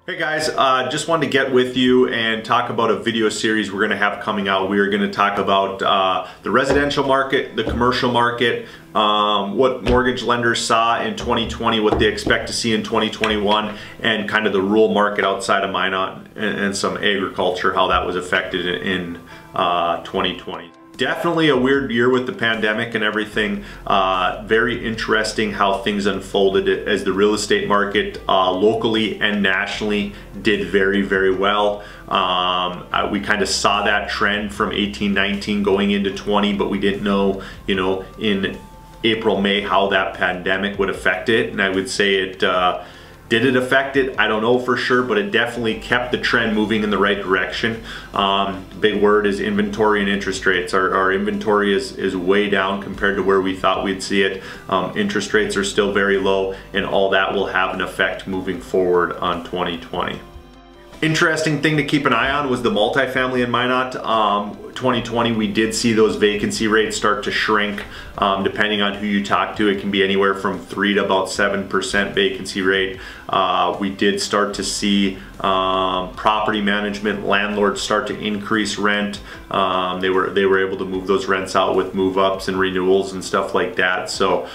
Hey guys, just wanted to get with you and talk about a video series we're going to have coming out. We are going to talk about the residential market, the commercial market, what mortgage lenders saw in 2020, what they expect to see in 2021, and kind of the rural market outside of Minot and some agriculture, how that was affected in 2020. Definitely a weird year with the pandemic and everything. Very interesting how things unfolded as the real estate market locally and nationally did very, very well. We kind of saw that trend from 18-19 going into 20, but we didn't know, in April, May, how that pandemic would affect it. And I would say it did it affect it? I don't know for sure, but it definitely kept the trend moving in the right direction. Big word is inventory and interest rates. Our inventory is way down compared to where we thought we'd see it. Interest rates are still very low, and all that will have an effect moving forward on 2020. Interesting thing to keep an eye on was the multifamily in Minot. 2020 we did see those vacancy rates start to shrink. Depending on who you talk to, it can be anywhere from 3 to about 7% vacancy rate. We did start to see property management landlords start to increase rent. They were able to move those rents out with move-ups and renewals and stuff like that. So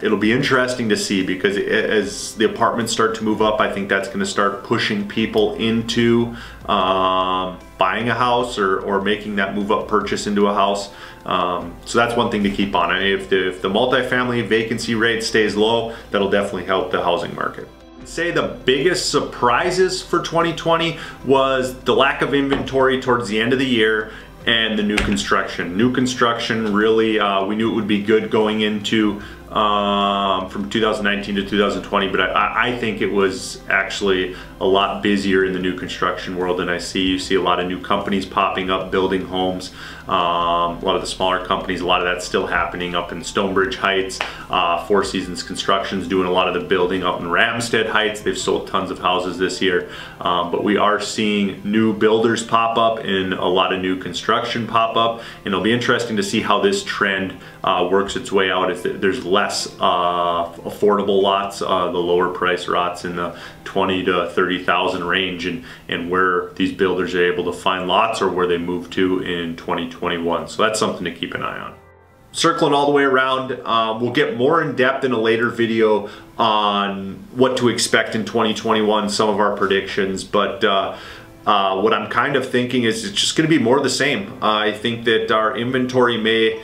it'll be interesting to see, because as the apartments start to move up, I think that's going to start pushing people into buying a house or making that move-up purchase into a house. So that's one thing to keep on. If the multifamily vacancy rate stays low, that'll definitely help the housing market. I'd say the biggest surprises for 2020 was the lack of inventory towards the end of the year and the new construction. New construction really, we knew it would be good going into from 2019 to 2020, but I think it was actually a lot busier in the new construction world than you see a lot of new companies popping up, building homes. A lot of the smaller companies, a lot of that's still happening up in Stonebridge Heights. Four Seasons Construction's doing a lot of the building up in Ramstead Heights. They've sold tons of houses this year, but we are seeing new builders pop up and a lot of new construction pop up, and it'll be interesting to see how this trend works its way out. There's less affordable lots, the lower price lots in the 20 to 30,000 range, and where these builders are able to find lots or where they move to in 2021. So that's something to keep an eye on. Circling all the way around, we'll get more in depth in a later video on what to expect in 2021, some of our predictions, but what I'm kind of thinking is it's just going to be more of the same. I think that our inventory may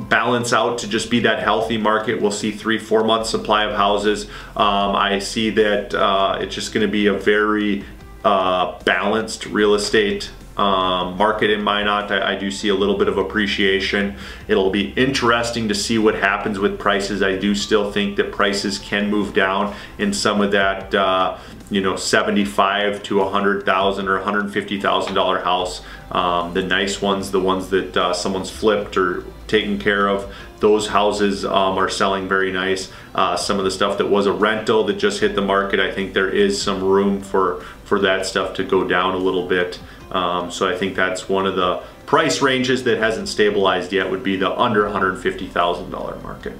balance out to just be that healthy market. We'll see 3-4 months supply of houses. I see that it's just going to be a very balanced real estate market in Minot. I do see a little bit of appreciation. It'll be interesting to see what happens with prices. I do still think that prices can move down in some of that $75,000 to $100,000 or $150,000 house. The nice ones, the ones that someone's flipped or taken care of, those houses are selling very nice. Some of the stuff that was a rental that just hit the market, I think there is some room for that stuff to go down a little bit. So I think that's one of the price ranges that hasn't stabilized yet, would be the under $150,000 market.